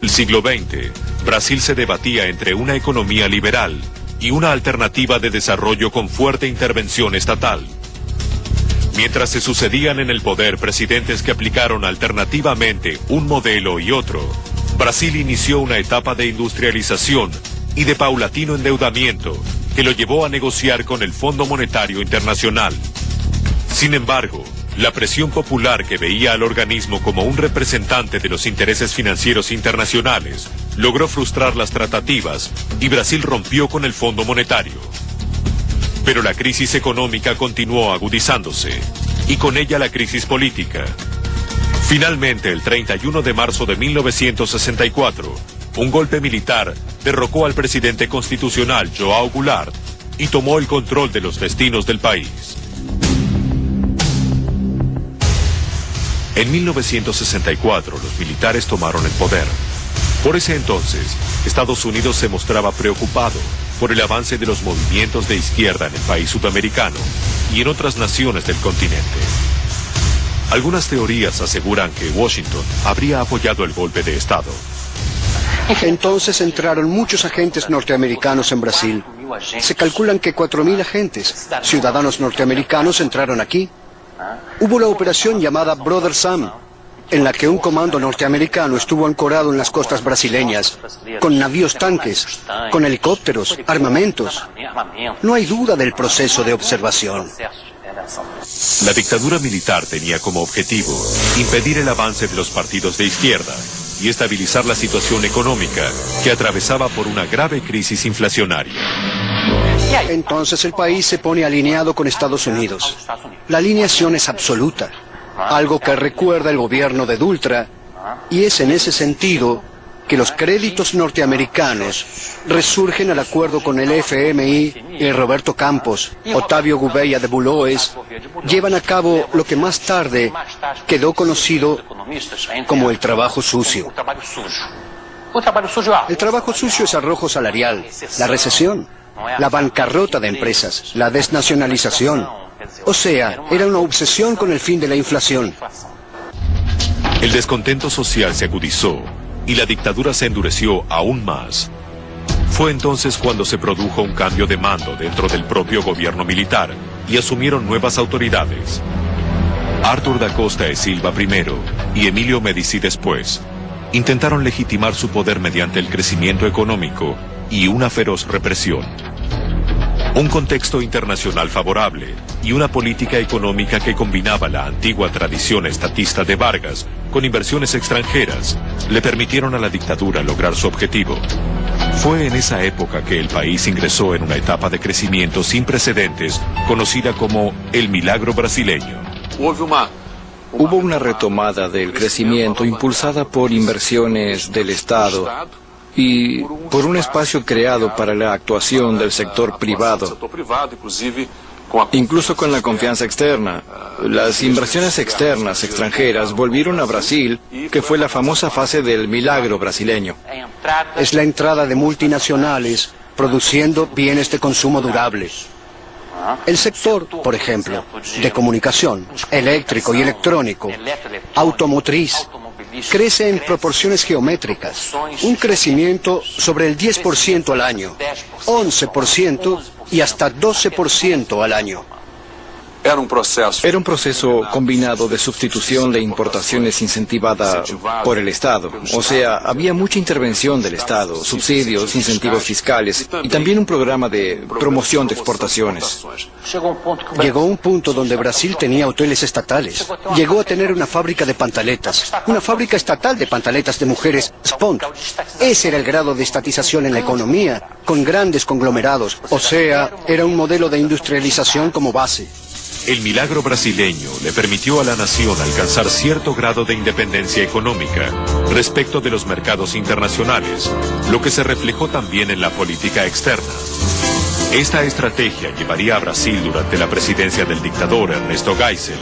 El siglo XX, Brasil se debatía entre una economía liberal y una alternativa de desarrollo con fuerte intervención estatal. Mientras se sucedían en el poder presidentes que aplicaron alternativamente un modelo y otro, Brasil inició una etapa de industrialización y de paulatino endeudamiento que lo llevó a negociar con el Fondo Monetario Internacional. Sin embargo, la presión popular que veía al organismo como un representante de los intereses financieros internacionales logró frustrar las tratativas y Brasil rompió con el Fondo Monetario. Pero la crisis económica continuó agudizándose y con ella la crisis política. Finalmente, el 31 de marzo de 1964, un golpe militar derrocó al presidente constitucional João Goulart y tomó el control de los destinos del país. En 1964, los militares tomaron el poder. Por ese entonces, Estados Unidos se mostraba preocupado por el avance de los movimientos de izquierda en el país sudamericano y en otras naciones del continente. Algunas teorías aseguran que Washington habría apoyado el golpe de Estado. Entonces entraron muchos agentes norteamericanos en Brasil. Se calculan que 4.000 agentes, ciudadanos norteamericanos, entraron aquí. Hubo la operación llamada Brother Sam, en la que un comando norteamericano estuvo ancorado en las costas brasileñas, con navíos tanques, con helicópteros, armamentos. No hay duda del proceso de observación. La dictadura militar tenía como objetivo impedir el avance de los partidos de izquierda y estabilizar la situación económica que atravesaba por una grave crisis inflacionaria. Entonces el país se pone alineado con Estados Unidos. La alineación es absoluta, algo que recuerda el gobierno de Dutra, y es en ese sentido que los créditos norteamericanos resurgen al acuerdo con el FMI y Roberto Campos, Otávio Gouveia de Bulloes, llevan a cabo lo que más tarde quedó conocido como el trabajo sucio. El trabajo sucio es arrojo salarial, la recesión, la bancarrota de empresas, la desnacionalización. O sea, era una obsesión con el fin de la inflación. El descontento social se agudizó y la dictadura se endureció aún más. Fue entonces cuando se produjo un cambio de mando dentro del propio gobierno militar y asumieron nuevas autoridades. Arthur da Costa e Silva primero y Emílio Médici después intentaron legitimar su poder mediante el crecimiento económico y una feroz represión. Un contexto internacional favorable y una política económica que combinaba la antigua tradición estatista de Vargas con inversiones extranjeras le permitieron a la dictadura lograr su objetivo. Fue en esa época que el país ingresó en una etapa de crecimiento sin precedentes conocida como el milagro brasileño. Hubo una retomada del crecimiento impulsada por inversiones del Estado y por un espacio creado para la actuación del sector privado, incluso con la confianza externa. Las inversiones externas extranjeras volvieron a Brasil, que fue la famosa fase del milagro brasileño. Es la entrada de multinacionales produciendo bienes de consumo durable. El sector, por ejemplo, de comunicación, eléctrico y electrónico, automotriz, crece en proporciones geométricas, un crecimiento sobre el 10% al año, 11% y hasta 12% al año. Era un proceso combinado de sustitución de importaciones incentivada por el Estado. O sea, había mucha intervención del Estado, subsidios, incentivos fiscales y también un programa de promoción de exportaciones. Llegó un punto donde Brasil tenía hoteles estatales. Llegó a tener una fábrica de pantaletas, una fábrica estatal de pantaletas de mujeres, Spont. Ese era el grado de estatización en la economía, con grandes conglomerados. O sea, era un modelo de industrialización como base. El milagro brasileño le permitió a la nación alcanzar cierto grado de independencia económica respecto de los mercados internacionales, lo que se reflejó también en la política externa. Esta estrategia llevaría a Brasil durante la presidencia del dictador Ernesto Geisel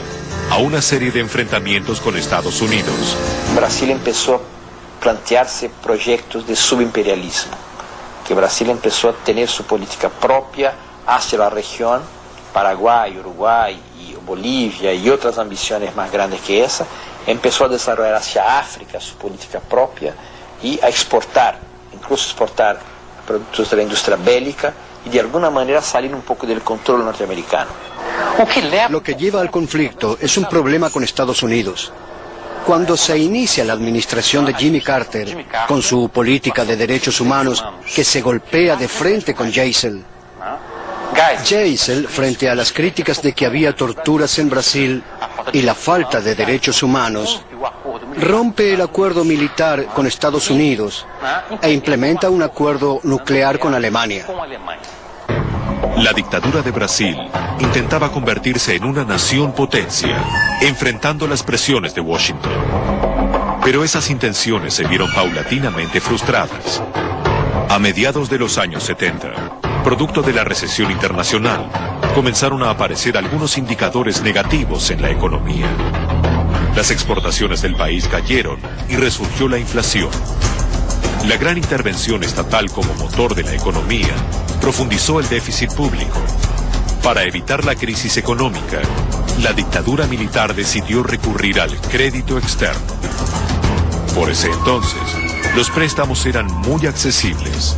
a una serie de enfrentamientos con Estados Unidos. Brasil empezó a plantearse proyectos de subimperialismo, que Brasil empezó a tener su política propia hacia la región. Paraguay, Uruguay y Bolivia y otras ambiciones más grandes que esa, empezó a desarrollar hacia África su política propia y a exportar, incluso exportar productos de la industria bélica y de alguna manera salir un poco del control norteamericano. Lo que lleva al conflicto es un problema con Estados Unidos. Cuando se inicia la administración de Jimmy Carter, con su política de derechos humanos que se golpea de frente con Geisel, frente a las críticas de que había torturas en Brasil y la falta de derechos humanos, rompe el acuerdo militar con Estados Unidos e implementa un acuerdo nuclear con Alemania. La dictadura de Brasil intentaba convertirse en una nación potencia, enfrentando las presiones de Washington. Pero esas intenciones se vieron paulatinamente frustradas. A mediados de los años 70, producto de la recesión internacional, comenzaron a aparecer algunos indicadores negativos en la economía. Las exportaciones del país cayeron y resurgió la inflación. La gran intervención estatal como motor de la economía profundizó el déficit público. Para evitar la crisis económica, la dictadura militar decidió recurrir al crédito externo. Por ese entonces, los préstamos eran muy accesibles.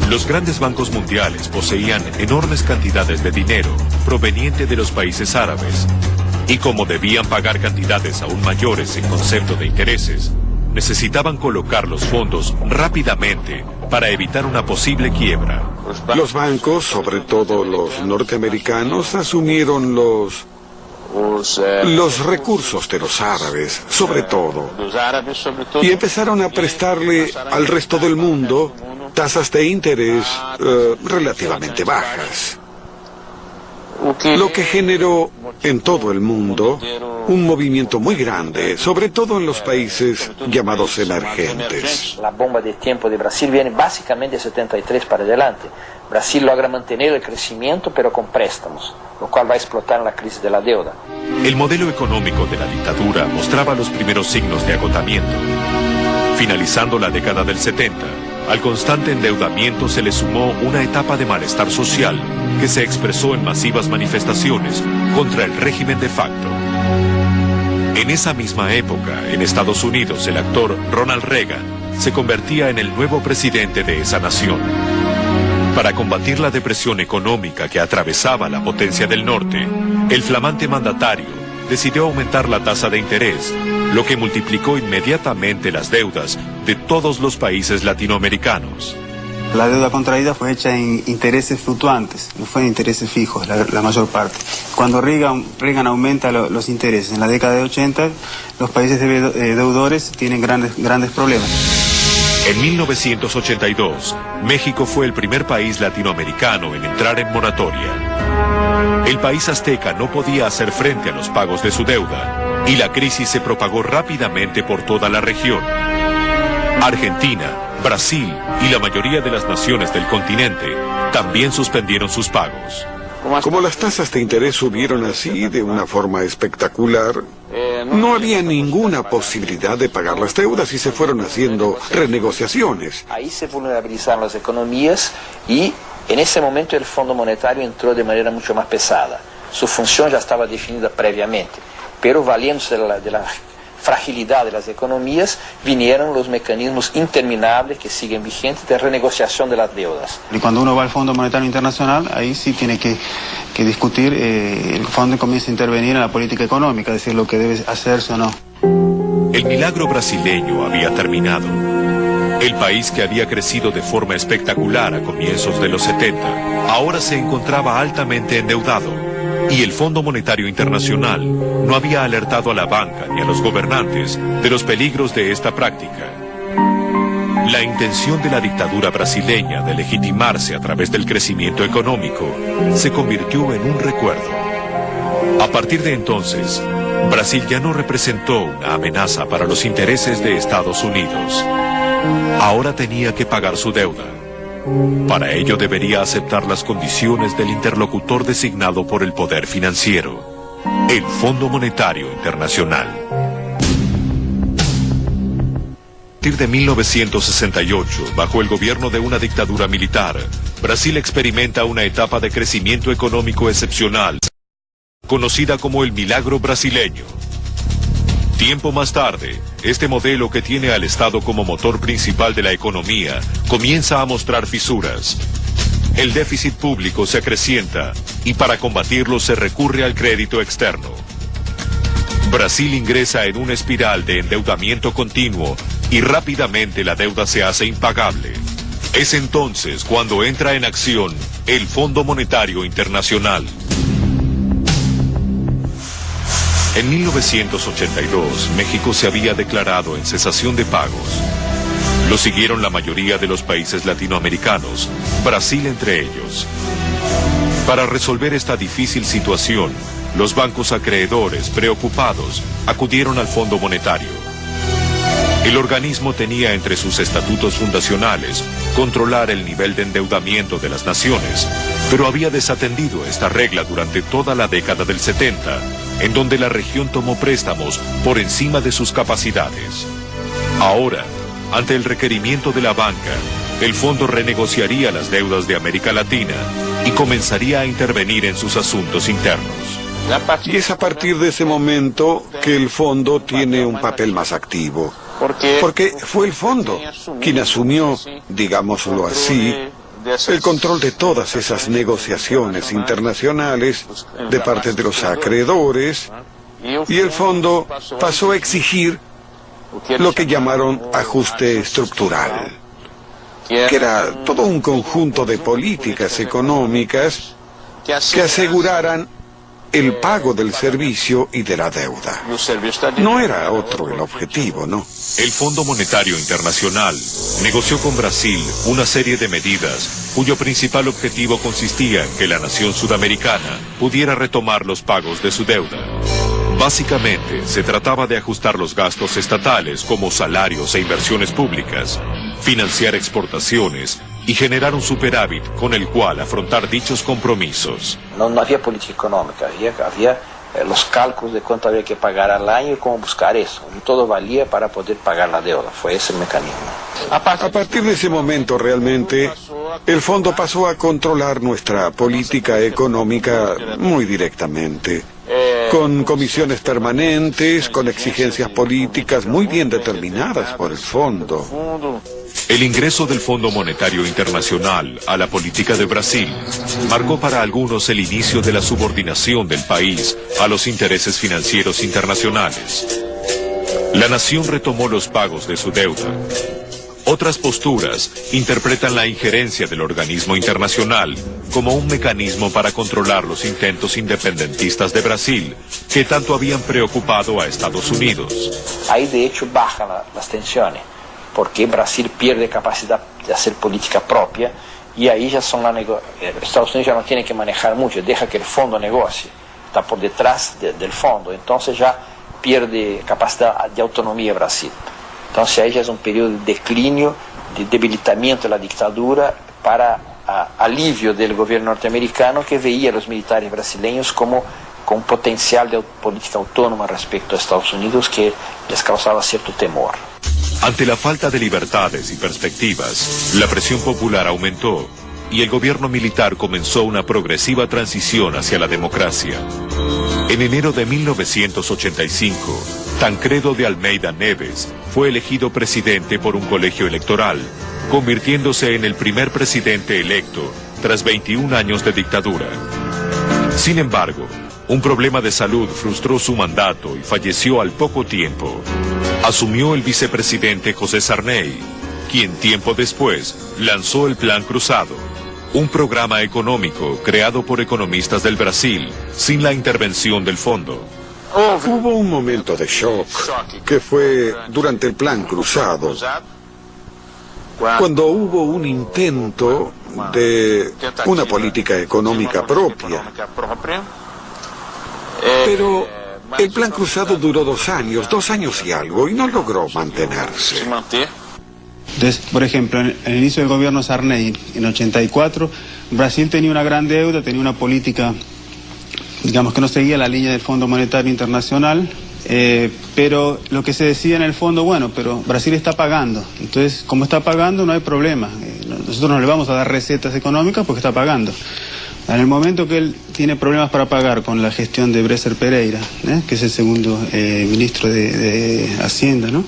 Los grandes bancos mundiales poseían enormes cantidades de dinero proveniente de los países árabes, y como debían pagar cantidades aún mayores en concepto de intereses, necesitaban colocar los fondos rápidamente para evitar una posible quiebra. Los bancos, sobre todo los norteamericanos, asumieron los recursos de los árabes, sobre todo, y empezaron a prestarle al resto del mundo tasas de interés relativamente bajas, lo que generó en todo el mundo un movimiento muy grande, sobre todo en los países llamados emergentes. La bomba de tiempo de Brasil viene básicamente de 73 para adelante. Brasil logra mantener el crecimiento pero con préstamos, lo cual va a explotar en la crisis de la deuda. El modelo económico de la dictadura mostraba los primeros signos de agotamiento. Finalizando la década del 70, al constante endeudamiento se le sumó una etapa de malestar social que se expresó en masivas manifestaciones contra el régimen de facto. En esa misma época, en Estados Unidos, el actor Ronald Reagan se convertía en el nuevo presidente de esa nación. Para combatir la depresión económica que atravesaba la potencia del norte, el flamante mandatario decidió aumentar la tasa de interés, lo que multiplicó inmediatamente las deudas de todos los países latinoamericanos. La deuda contraída fue hecha en intereses fluctuantes, no fue en intereses fijos la mayor parte. Cuando Reagan aumenta los intereses en la década de 80, los países deudores tienen grandes problemas. En 1982, México fue el primer país latinoamericano en entrar en moratoria. El país azteca no podía hacer frente a los pagos de su deuda y la crisis se propagó rápidamente por toda la región. Argentina, Brasil y la mayoría de las naciones del continente también suspendieron sus pagos. Como las tasas de interés subieron así de una forma espectacular, no había ninguna posibilidad de pagar las deudas y se fueron haciendo renegociaciones. Ahí se vulnerabilizaron las economías y en ese momento el Fondo Monetario entró de manera mucho más pesada. Su función ya estaba definida previamente, pero valiéndose de la fragilidad de las economías, vinieron los mecanismos interminables que siguen vigentes de renegociación de las deudas. Y cuando uno va al Fondo Monetario Internacional, ahí sí tiene que discutir, el fondo comienza a intervenir en la política económica, es decir, lo que debe hacerse o no. El milagro brasileño había terminado. El país que había crecido de forma espectacular a comienzos de los 70, ahora se encontraba altamente endeudado. Y el Fondo Monetario Internacional no había alertado a la banca ni a los gobernantes de los peligros de esta práctica. La intención de la dictadura brasileña de legitimarse a través del crecimiento económico se convirtió en un recuerdo. A partir de entonces, Brasil ya no representó una amenaza para los intereses de Estados Unidos. Ahora tenía que pagar su deuda. Para ello debería aceptar las condiciones del interlocutor designado por el poder financiero, el Fondo Monetario Internacional. A partir de 1968, bajo el gobierno de una dictadura militar, Brasil experimenta una etapa de crecimiento económico excepcional, conocida como el milagro brasileño. Tiempo más tarde, este modelo que tiene al Estado como motor principal de la economía comienza a mostrar fisuras. El déficit público se acrecienta y para combatirlo se recurre al crédito externo. Brasil ingresa en una espiral de endeudamiento continuo y rápidamente la deuda se hace impagable. Es entonces cuando entra en acción el Fondo Monetario Internacional. En 1982, México se había declarado en cesación de pagos. Lo siguieron la mayoría de los países latinoamericanos, Brasil entre ellos. Para resolver esta difícil situación, los bancos acreedores, preocupados, acudieron al Fondo Monetario. El organismo tenía entre sus estatutos fundacionales controlar el nivel de endeudamiento de las naciones, pero había desatendido esta regla durante toda la década del 70, en donde la región tomó préstamos por encima de sus capacidades. Ahora, ante el requerimiento de la banca, el fondo renegociaría las deudas de América Latina y comenzaría a intervenir en sus asuntos internos. Y es a partir de ese momento que el fondo tiene un papel más activo. Porque fue el fondo quien asumió, digámoslo así, el control de todas esas negociaciones internacionales de parte de los acreedores, y el fondo pasó a exigir lo que llamaron ajuste estructural, que era todo un conjunto de políticas económicas que aseguraran el pago del servicio y de la deuda. No era otro el objetivo, ¿no? El Fondo Monetario Internacional negoció con Brasil una serie de medidas cuyo principal objetivo consistía en que la nación sudamericana pudiera retomar los pagos de su deuda. Básicamente, se trataba de ajustar los gastos estatales como salarios e inversiones públicas, financiar exportaciones y generar un superávit con el cual afrontar dichos compromisos. No había política económica, había los cálculos de cuánto había que pagar al año y cómo buscar eso. Y todo valía para poder pagar la deuda, fue ese el mecanismo. A partir de ese momento realmente, el fondo pasó a controlar nuestra política económica muy directamente, con comisiones permanentes, con exigencias políticas muy bien determinadas por el fondo. El ingreso del Fondo Monetario Internacional a la política de Brasil marcó para algunos el inicio de la subordinación del país a los intereses financieros internacionales. La nación retomó los pagos de su deuda. Otras posturas interpretan la injerencia del organismo internacional como un mecanismo para controlar los intentos independentistas de Brasil, que tanto habían preocupado a Estados Unidos. Ahí de hecho bajan las tensiones, porque Brasil pierde capacidad de hacer política propia y ahí ya son Estados Unidos ya no tiene que manejar mucho, deja que el fondo negocie, está por detrás del fondo, entonces ya pierde capacidad de autonomía Brasil. Entonces ahí ya es un periodo de declinio, de debilitamiento de la dictadura para alivio del gobierno norteamericano, que veía a los militares brasileños como con potencial de política autónoma respecto a Estados Unidos que les causaba cierto temor. Ante la falta de libertades y perspectivas, la presión popular aumentó y el gobierno militar comenzó una progresiva transición hacia la democracia. En enero de 1985, Tancredo de Almeida Neves fue elegido presidente por un colegio electoral, convirtiéndose en el primer presidente electo tras 21 años de dictadura. Sin embargo, un problema de salud frustró su mandato y falleció al poco tiempo. Asumió el vicepresidente José Sarney, quien tiempo después lanzó el Plan Cruzado, un programa económico creado por economistas del Brasil sin la intervención del fondo. Hubo un momento de shock, que fue durante el Plan Cruzado, cuando hubo un intento de una política económica propia. Pero el Plan Cruzado duró 2 años y algo, y no logró mantenerse. Entonces, por ejemplo, en el inicio del gobierno Sarney, en 84, Brasil tenía una gran deuda, tenía una política, digamos, que no seguía la línea del Fondo Monetario Internacional, pero lo que se decía en el fondo, bueno, pero Brasil está pagando, entonces, como está pagando, no hay problema, nosotros no le vamos a dar recetas económicas porque está pagando. En el momento que él tiene problemas para pagar con la gestión de Bresser Pereira, que es el segundo ministro de Hacienda, ¿no?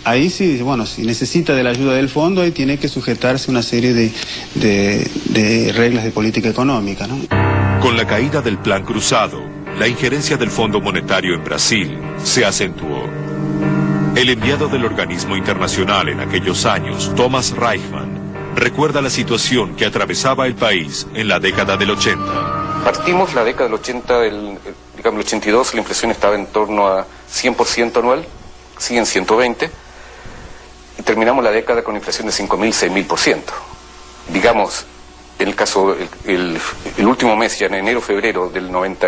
Ahí sí, bueno, si necesita de la ayuda del fondo, ahí tiene que sujetarse a una serie de reglas de política económica, ¿no? Con la caída del Plan Cruzado, la injerencia del Fondo Monetario en Brasil se acentuó. El enviado del organismo internacional en aquellos años, Thomas Reichmann, recuerda la situación que atravesaba el país en la década del 80. Partimos la década del 80, digamos el 82, la inflación estaba en torno a 100% anual, sigue en 120%, y terminamos la década con inflación de 5.000, 6.000%. Digamos, en el caso, el último mes, ya en enero, febrero del 90,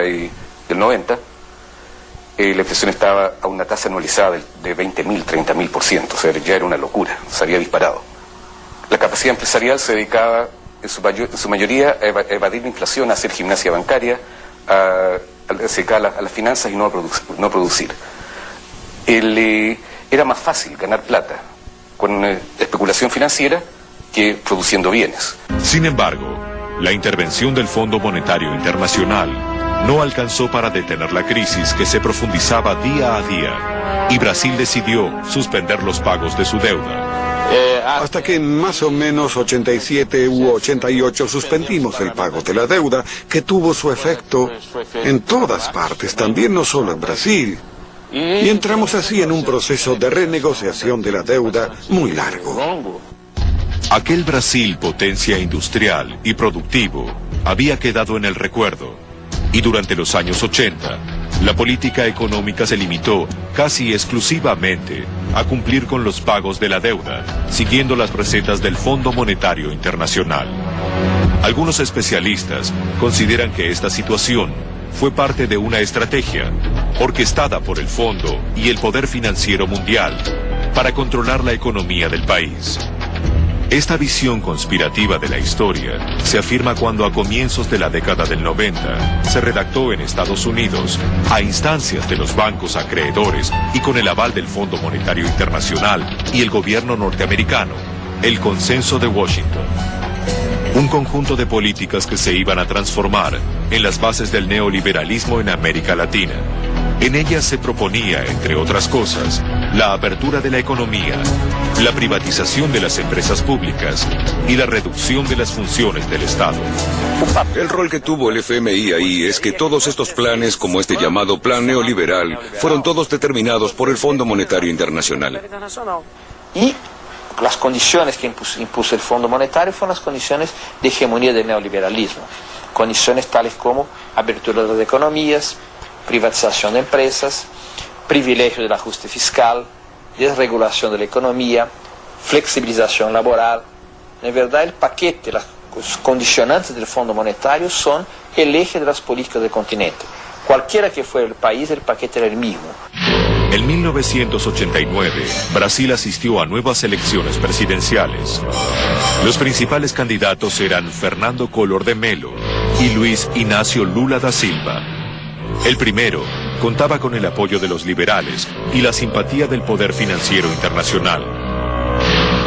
la inflación estaba a una tasa anualizada de 20.000, 30.000%, o sea, ya era una locura, se había disparado. La capacidad empresarial se dedicaba en su mayoría a evadir la inflación, a hacer gimnasia bancaria, a dedicar a las finanzas y no a producir. Era más fácil ganar plata con especulación financiera que produciendo bienes. Sin embargo, la intervención del Fondo Monetario Internacional no alcanzó para detener la crisis que se profundizaba día a día, y Brasil decidió suspender los pagos de su deuda. Hasta que en más o menos 87 u 88 suspendimos el pago de la deuda, que tuvo su efecto en todas partes, también no solo en Brasil. Y entramos así en un proceso de renegociación de la deuda muy largo. Aquel Brasil, potencia industrial y productivo, había quedado en el recuerdo, y durante los años 80, la política económica se limitó casi exclusivamente a cumplir con los pagos de la deuda, siguiendo las recetas del Fondo Monetario Internacional. Algunos especialistas consideran que esta situación fue parte de una estrategia orquestada por el Fondo y el poder financiero mundial para controlar la economía del país. Esta visión conspirativa de la historia se afirma cuando a comienzos de la década del 90 se redactó en Estados Unidos, a instancias de los bancos acreedores y con el aval del Fondo Monetario Internacional y el gobierno norteamericano, el Consenso de Washington. Un conjunto de políticas que se iban a transformar en las bases del neoliberalismo en América Latina. En ellas se proponía, entre otras cosas, la apertura de la economía, la privatización de las empresas públicas y la reducción de las funciones del Estado. El rol que tuvo el FMI ahí es que todos estos planes, como este llamado plan neoliberal, fueron todos determinados por el Fondo Monetario Internacional. Y las condiciones que impuso el Fondo Monetario fueron las condiciones de hegemonía del neoliberalismo. Condiciones tales como apertura de las economías, privatización de empresas, privilegio del ajuste fiscal, desregulación de la economía, flexibilización laboral. En verdad, el paquete, los condicionantes del Fondo Monetario son el eje de las políticas del continente. Cualquiera que fuera el país, el paquete era el mismo. En 1989, Brasil asistió a nuevas elecciones presidenciales. Los principales candidatos eran Fernando Collor de Mello y Luiz Inácio Lula da Silva. El primero contaba con el apoyo de los liberales y la simpatía del poder financiero internacional.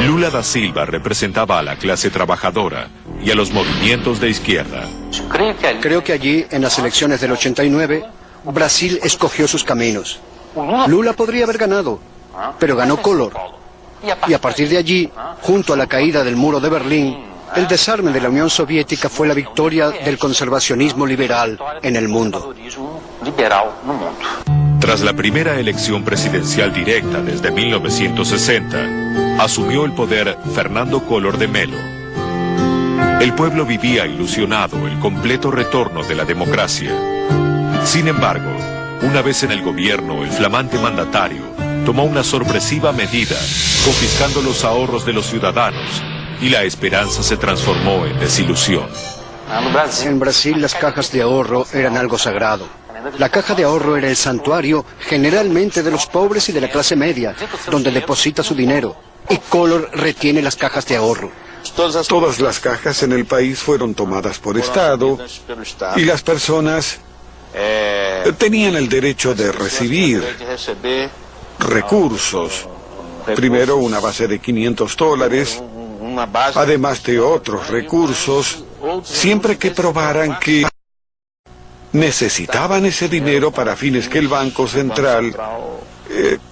Lula da Silva representaba a la clase trabajadora y a los movimientos de izquierda. Creo que allí, en las elecciones del 89, Brasil escogió sus caminos. Lula podría haber ganado, pero ganó Collor. Y a partir de allí, junto a la caída del muro de Berlín, el desarme de la Unión Soviética fue la victoria del conservacionismo liberal en el mundo. Tras la primera elección presidencial directa desde 1960, asumió el poder Fernando Collor de Mello. El pueblo vivía ilusionado el completo retorno de la democracia. Sin embargo, una vez en el gobierno, el flamante mandatario tomó una sorpresiva medida, confiscando los ahorros de los ciudadanos, y la esperanza se transformó en desilusión. En Brasil las cajas de ahorro eran algo sagrado. La caja de ahorro era el santuario generalmente de los pobres y de la clase media, donde deposita su dinero, y Collor retiene las cajas de ahorro. Todas las cajas en el país fueron tomadas por Estado y las personas tenían el derecho de recibir recursos. Primero una base de $500, además de otros recursos siempre que probaran que necesitaban ese dinero para fines que el Banco Central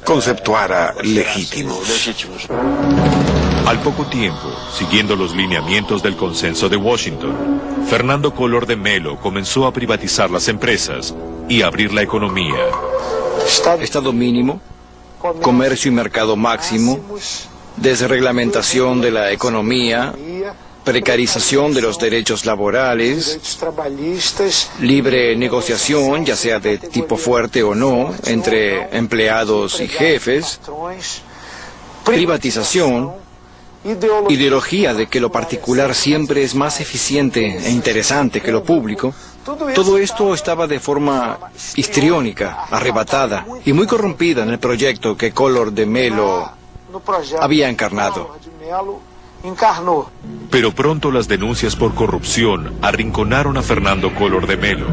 conceptuara legítimos. Al poco tiempo, siguiendo los lineamientos del Consenso de Washington, Fernando Collor de Mello comenzó a privatizar las empresas y abrir la economía. Estado mínimo, comercio y mercado máximo, desreglamentación de la economía, precarización de los derechos laborales, libre negociación, ya sea de tipo fuerte o no, entre empleados y jefes, privatización, ideología de que lo particular siempre es más eficiente e interesante que lo público. Todo esto estaba de forma histriónica, arrebatada y muy corrompida en el proyecto que Collor de Mello había encarnado. Pero pronto las denuncias por corrupción arrinconaron a Fernando Collor de Mello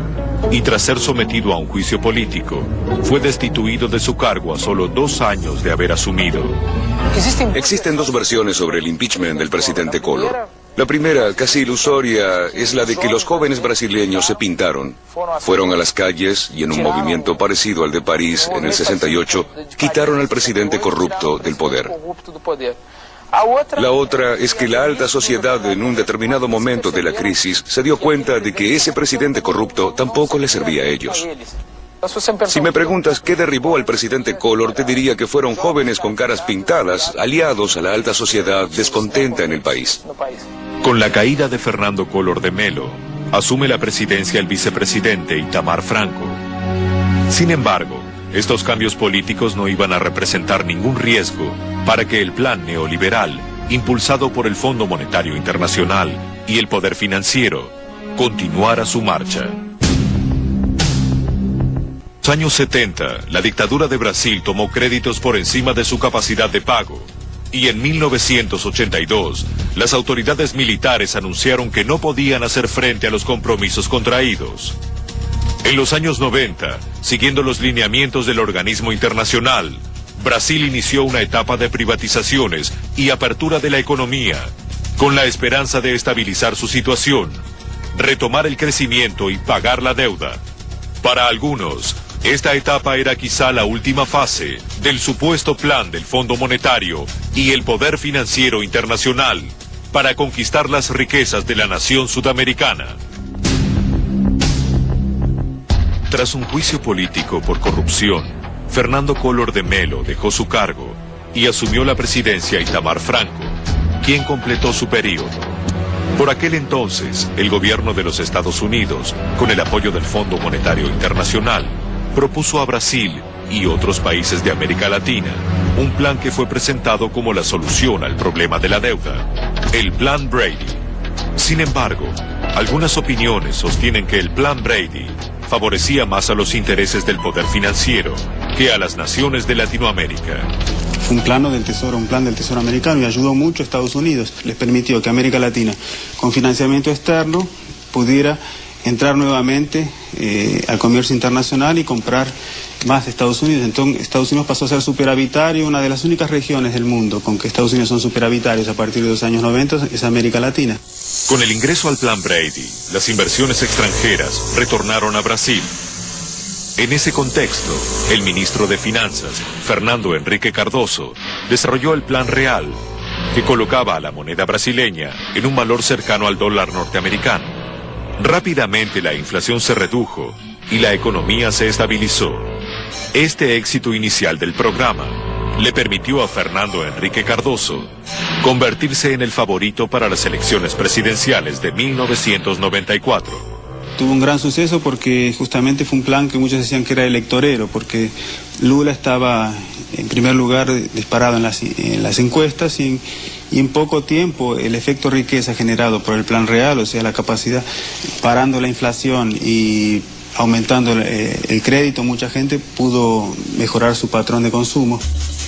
y tras ser sometido a un juicio político, fue destituido de su cargo a solo 2 años de haber asumido. Existen 2 versiones sobre el impeachment del presidente Collor. La primera, casi ilusoria, es la de que los jóvenes brasileños se pintaron. Fueron a las calles y en un movimiento parecido al de París en el 68, quitaron al presidente corrupto del poder. La otra es que la alta sociedad en un determinado momento de la crisis se dio cuenta de que ese presidente corrupto tampoco le servía a ellos. Si me preguntas qué derribó al presidente Collor, te diría que fueron jóvenes con caras pintadas, aliados a la alta sociedad descontenta en el país. Con la caída de Fernando Collor de Mello, asume la presidencia el vicepresidente Itamar Franco. Sin embargo, estos cambios políticos no iban a representar ningún riesgo para que el plan neoliberal, impulsado por el Fondo Monetario Internacional y el poder financiero, continuara su marcha. En los años 70, la dictadura de Brasil tomó créditos por encima de su capacidad de pago, y en 1982, las autoridades militares anunciaron que no podían hacer frente a los compromisos contraídos. En los años 90, siguiendo los lineamientos del organismo internacional, Brasil inició una etapa de privatizaciones y apertura de la economía, con la esperanza de estabilizar su situación, retomar el crecimiento y pagar la deuda. Para algunos, esta etapa era quizá la última fase del supuesto plan del Fondo Monetario y el poder financiero internacional para conquistar las riquezas de la nación sudamericana. Tras un juicio político por corrupción, Fernando Collor de Mello dejó su cargo y asumió la presidencia Itamar Franco, quien completó su periodo. Por aquel entonces, el gobierno de los Estados Unidos, con el apoyo del Fondo Monetario Internacional, propuso a Brasil y otros países de América Latina un plan que fue presentado como la solución al problema de la deuda, el Plan Brady. Sin embargo, algunas opiniones sostienen que el Plan Brady favorecía más a los intereses del poder financiero que a las naciones de Latinoamérica. Fue un plan del Tesoro americano y ayudó mucho a Estados Unidos. Les permitió que América Latina, con financiamiento externo, pudiera entrar nuevamente al comercio internacional y comprar más de Estados Unidos. Entonces Estados Unidos pasó a ser superavitario, una de las únicas regiones del mundo con que Estados Unidos son superavitarios a partir de los años 90 es América Latina. Con el ingreso al Plan Brady, las inversiones extranjeras retornaron a Brasil. En ese contexto, el ministro de Finanzas, Fernando Henrique Cardoso, desarrolló el Plan Real, que colocaba a la moneda brasileña en un valor cercano al dólar norteamericano. Rápidamente la inflación se redujo y la economía se estabilizó. Este éxito inicial del programa le permitió a Fernando Henrique Cardoso convertirse en el favorito para las elecciones presidenciales de 1994. Tuvo un gran suceso porque justamente fue un plan que muchos decían que era electorero, porque Lula estaba en primer lugar disparado en las encuestas y en poco tiempo el efecto riqueza generado por el Plan Real, o sea, la capacidad, parando la inflación y aumentando el crédito, mucha gente pudo mejorar su patrón de consumo.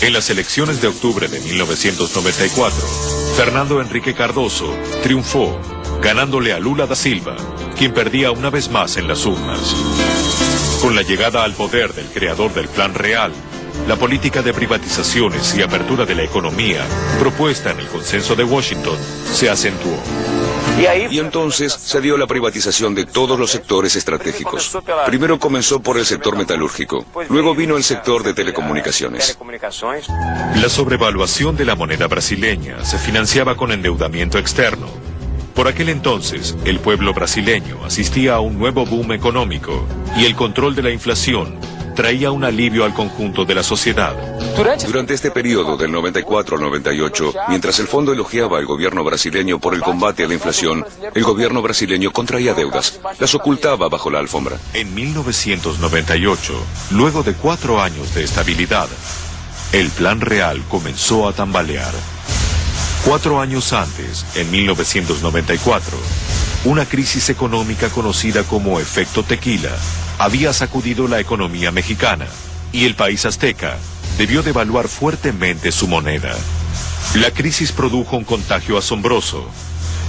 En las elecciones de octubre de 1994, Fernando Henrique Cardoso triunfó, ganándole a Lula da Silva, quien perdía una vez más en las urnas. Con la llegada al poder del creador del Plan Real, la política de privatizaciones y apertura de la economía, propuesta en el Consenso de Washington, se acentuó. Y entonces se dio la privatización de todos los sectores estratégicos. Primero comenzó por el sector metalúrgico, luego vino el sector de telecomunicaciones. La sobrevaluación de la moneda brasileña se financiaba con endeudamiento externo. Por aquel entonces, el pueblo brasileño asistía a un nuevo boom económico y el control de la inflación traía un alivio al conjunto de la sociedad. Durante este periodo del 94 al 98, mientras el fondo elogiaba al gobierno brasileño por el combate a la inflación, el gobierno brasileño contraía deudas, las ocultaba bajo la alfombra. En 1998, luego de 4 años de estabilidad, el Plan Real comenzó a tambalear. 4 años antes, en 1994, una crisis económica conocida como efecto tequila había sacudido la economía mexicana y el país azteca debió devaluar fuertemente su moneda. La crisis produjo un contagio asombroso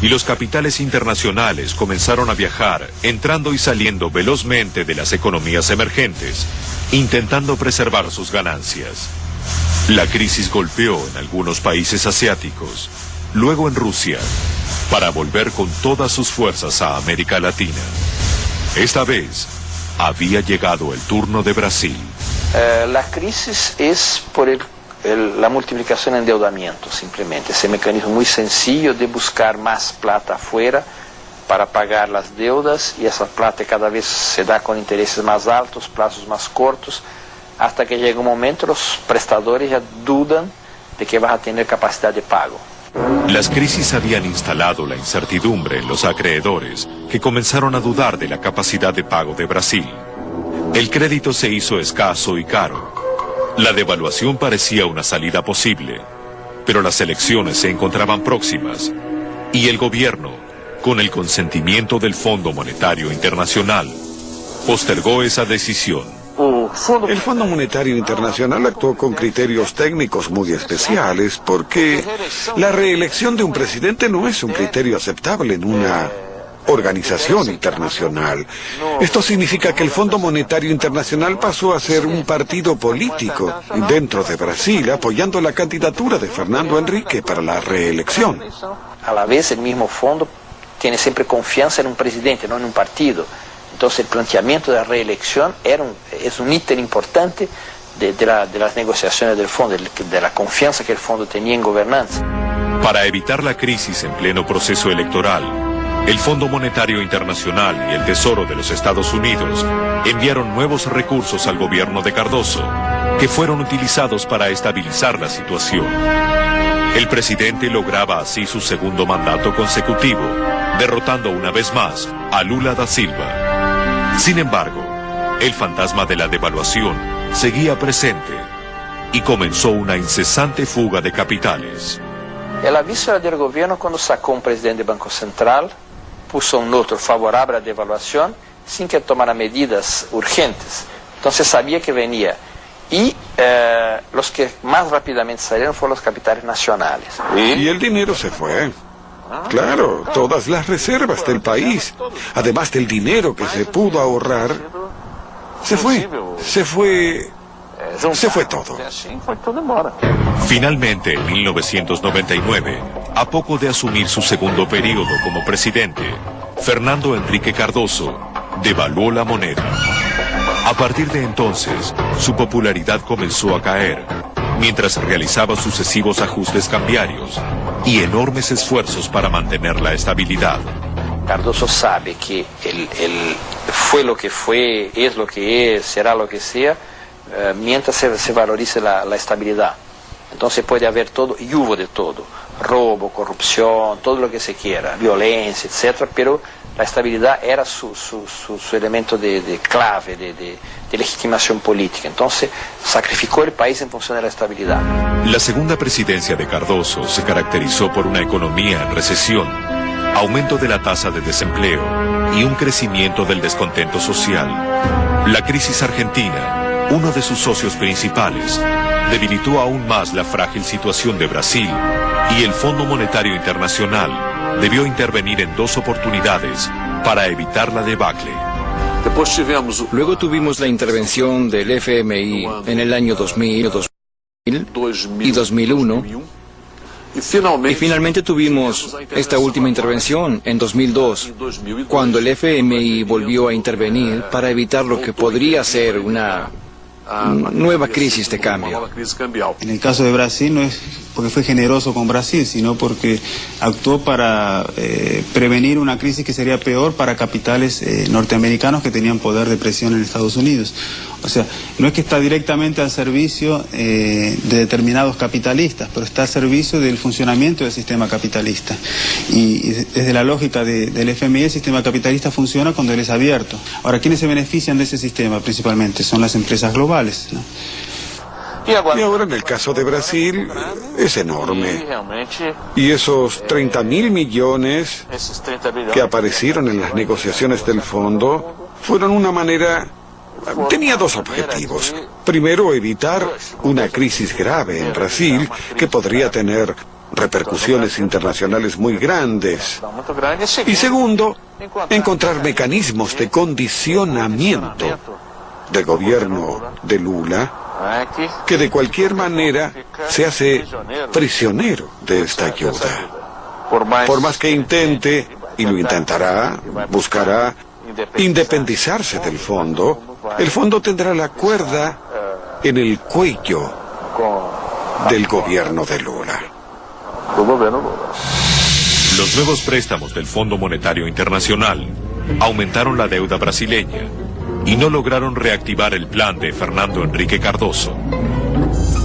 y los capitales internacionales comenzaron a viajar, entrando y saliendo velozmente de las economías emergentes, intentando preservar sus ganancias. La crisis golpeó en algunos países asiáticos, luego en Rusia, para volver con todas sus fuerzas a América Latina. Esta vez, había llegado el turno de Brasil. La crisis es por la multiplicación de endeudamiento, simplemente. Ese mecanismo muy sencillo de buscar más plata afuera para pagar las deudas, y esa plata cada vez se da con intereses más altos, plazos más cortos, hasta que llega un momento los prestadores ya dudan de que vas a tener capacidad de pago. Las crisis habían instalado la incertidumbre en los acreedores, que comenzaron a dudar de la capacidad de pago de Brasil. El crédito se hizo escaso y caro. La devaluación parecía una salida posible, pero las elecciones se encontraban próximas, y el gobierno, con el consentimiento del Fondo Monetario Internacional, postergó esa decisión. El Fondo Monetario Internacional actuó con criterios técnicos muy especiales porque la reelección de un presidente no es un criterio aceptable en una organización internacional. Esto significa que el Fondo Monetario Internacional pasó a ser un partido político dentro de Brasil, apoyando la candidatura de Fernando Henrique para la reelección. A la vez, el mismo fondo tiene siempre confianza en un presidente, no en un partido. Entonces el planteamiento de la reelección es un ítem importante de las negociaciones del fondo, de la confianza que el fondo tenía en gobernanza. Para evitar la crisis en pleno proceso electoral, el Fondo Monetario Internacional y el Tesoro de los Estados Unidos enviaron nuevos recursos al gobierno de Cardoso, que fueron utilizados para estabilizar la situación. El presidente lograba así su segundo mandato consecutivo, derrotando una vez más a Lula da Silva. Sin embargo, el fantasma de la devaluación seguía presente y comenzó una incesante fuga de capitales. El aviso era del gobierno cuando sacó un presidente del Banco Central, puso un otro favorable a la devaluación sin que tomara medidas urgentes. Entonces sabía que venía. Y los que más rápidamente salieron fueron los capitales nacionales. Y el dinero se fue. Claro, todas las reservas del país, además del dinero que se pudo ahorrar, se fue todo. Finalmente, en 1999, a poco de asumir su segundo periodo como presidente, Fernando Henrique Cardoso devaluó la moneda. A partir de entonces, su popularidad comenzó a caer, mientras realizaba sucesivos ajustes cambiarios y enormes esfuerzos para mantener la estabilidad. Cardoso sabe que él fue lo que fue, es lo que es, será lo que sea, mientras se valorice la estabilidad. Entonces puede haber todo, y hubo de todo, robo, corrupción, todo lo que se quiera, violencia, etc., pero la estabilidad era su elemento de clave, de legitimación política. Entonces sacrificó el país en función de la estabilidad. La segunda presidencia de Cardoso se caracterizó por una economía en recesión, aumento de la tasa de desempleo y un crecimiento del descontento social. La crisis argentina, uno de sus socios principales, debilitó aún más la frágil situación de Brasil, y el Fondo Monetario Internacional debió intervenir en 2 oportunidades para evitar la debacle. Luego tuvimos la intervención del FMI en el año 2000 y 2001. Y finalmente tuvimos esta última intervención en 2002, cuando el FMI volvió a intervenir para evitar lo que podría ser una nueva crisis de cambio. En el caso de Brasil no es porque fue generoso con Brasil, sino porque actuó para prevenir una crisis que sería peor para capitales norteamericanos que tenían poder de presión en Estados Unidos. O sea, no es que está directamente al servicio de determinados capitalistas, pero está al servicio del funcionamiento del sistema capitalista. Y desde la lógica del FMI, el sistema capitalista funciona cuando él es abierto. Ahora, ¿quiénes se benefician de ese sistema principalmente? Son las empresas globales, ¿no? Y ahora en el caso de Brasil es enorme. Y esos 30.000 millones que aparecieron en las negociaciones del fondo fueron una manera... Tenía dos objetivos. Primero, evitar una crisis grave en Brasil que podría tener repercusiones internacionales muy grandes. Y segundo, encontrar mecanismos de condicionamiento del gobierno de Lula que de cualquier manera se hace prisionero de esta ayuda. Por más que intente, y lo intentará, buscará independizarse del fondo, el fondo tendrá la cuerda en el cuello del gobierno de Lula. Los nuevos préstamos del Fondo Monetario Internacional aumentaron la deuda brasileña y no lograron reactivar el plan de Fernando Henrique Cardoso.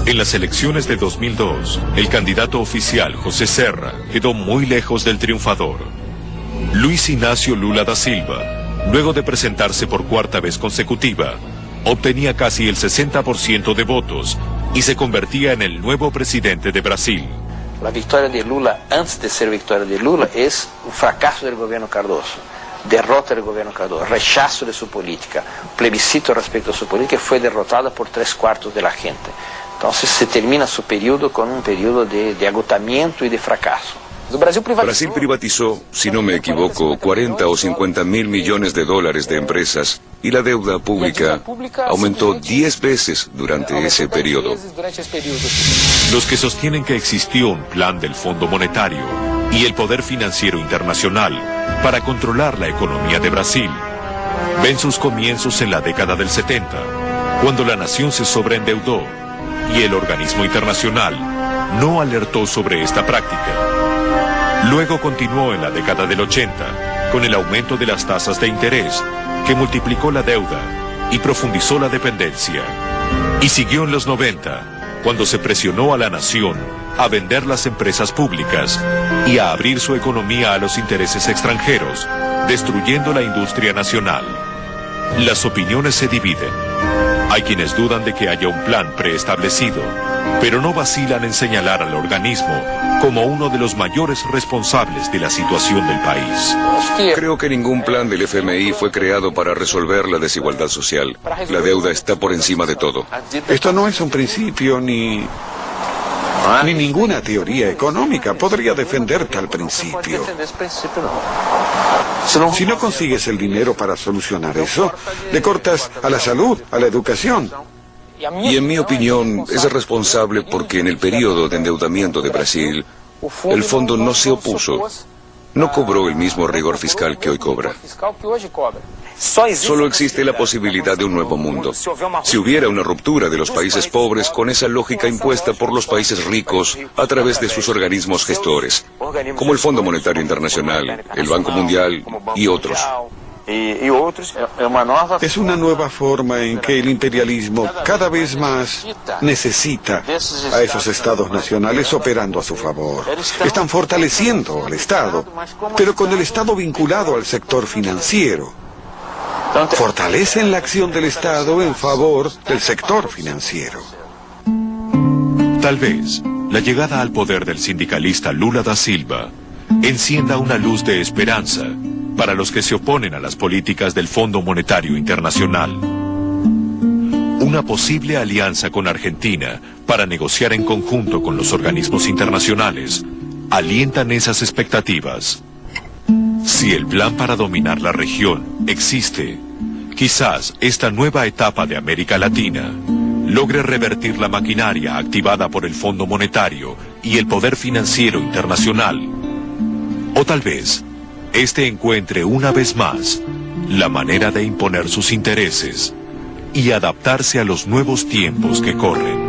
En las elecciones de 2002, el candidato oficial José Serra quedó muy lejos del triunfador. Luis Inácio Lula da Silva, luego de presentarse por cuarta vez consecutiva, obtenía casi el 60% de votos y se convertía en el nuevo presidente de Brasil. La victoria de Lula, antes de ser victoria de Lula, es un fracaso del gobierno Cardoso. Derrota del gobierno Cardoso, rechazo de su política, plebiscito respecto a su política, fue derrotada por 3/4 de la gente. Entonces se termina su periodo con un periodo de agotamiento y de fracaso. Brasil privatizó, si no me equivoco, 40 o 50 mil millones de dólares de empresas y la deuda pública aumentó 10 veces durante ese periodo. Los que sostienen que existió un plan del Fondo Monetario y el poder financiero internacional para controlar la economía de Brasil ven sus comienzos en la década del 70, cuando la nación se sobreendeudó y el organismo internacional no alertó sobre esta práctica. Luego continuó en la década del 80, con el aumento de las tasas de interés, que multiplicó la deuda y profundizó la dependencia. Y siguió en los 90, cuando se presionó a la nación a vender las empresas públicas y a abrir su economía a los intereses extranjeros, destruyendo la industria nacional. Las opiniones se dividen. Hay quienes dudan de que haya un plan preestablecido, pero no vacilan en señalar al organismo como uno de los mayores responsables de la situación del país. Creo que ningún plan del FMI fue creado para resolver la desigualdad social. La deuda está por encima de todo. Esto no es un principio ni ninguna teoría económica podría defender tal principio. Si no consigues el dinero para solucionar eso, le cortas a la salud, a la educación. Y en mi opinión es responsable porque en el periodo de endeudamiento de Brasil, el fondo no se opuso, no cobró el mismo rigor fiscal que hoy cobra. Solo existe la posibilidad de un nuevo mundo. Si hubiera una ruptura de los países pobres con esa lógica impuesta por los países ricos a través de sus organismos gestores, como el Fondo Monetario Internacional, el Banco Mundial y otros. Es una nueva forma en que el imperialismo cada vez más necesita a esos estados nacionales operando a su favor. Están fortaleciendo al Estado, pero con el Estado vinculado al sector financiero. Fortalecen la acción del Estado en favor del sector financiero. Tal vez la llegada al poder del sindicalista Lula da Silva encienda una luz de esperanza para los que se oponen a las políticas del Fondo Monetario Internacional. Una posible alianza con Argentina para negociar en conjunto con los organismos internacionales alientan esas expectativas. Si el plan para dominar la región existe, Quizás esta nueva etapa de América Latina logre revertir la maquinaria activada por el Fondo Monetario y el poder financiero internacional. O tal vez, este encuentre una vez más la manera de imponer sus intereses y adaptarse a los nuevos tiempos que corren.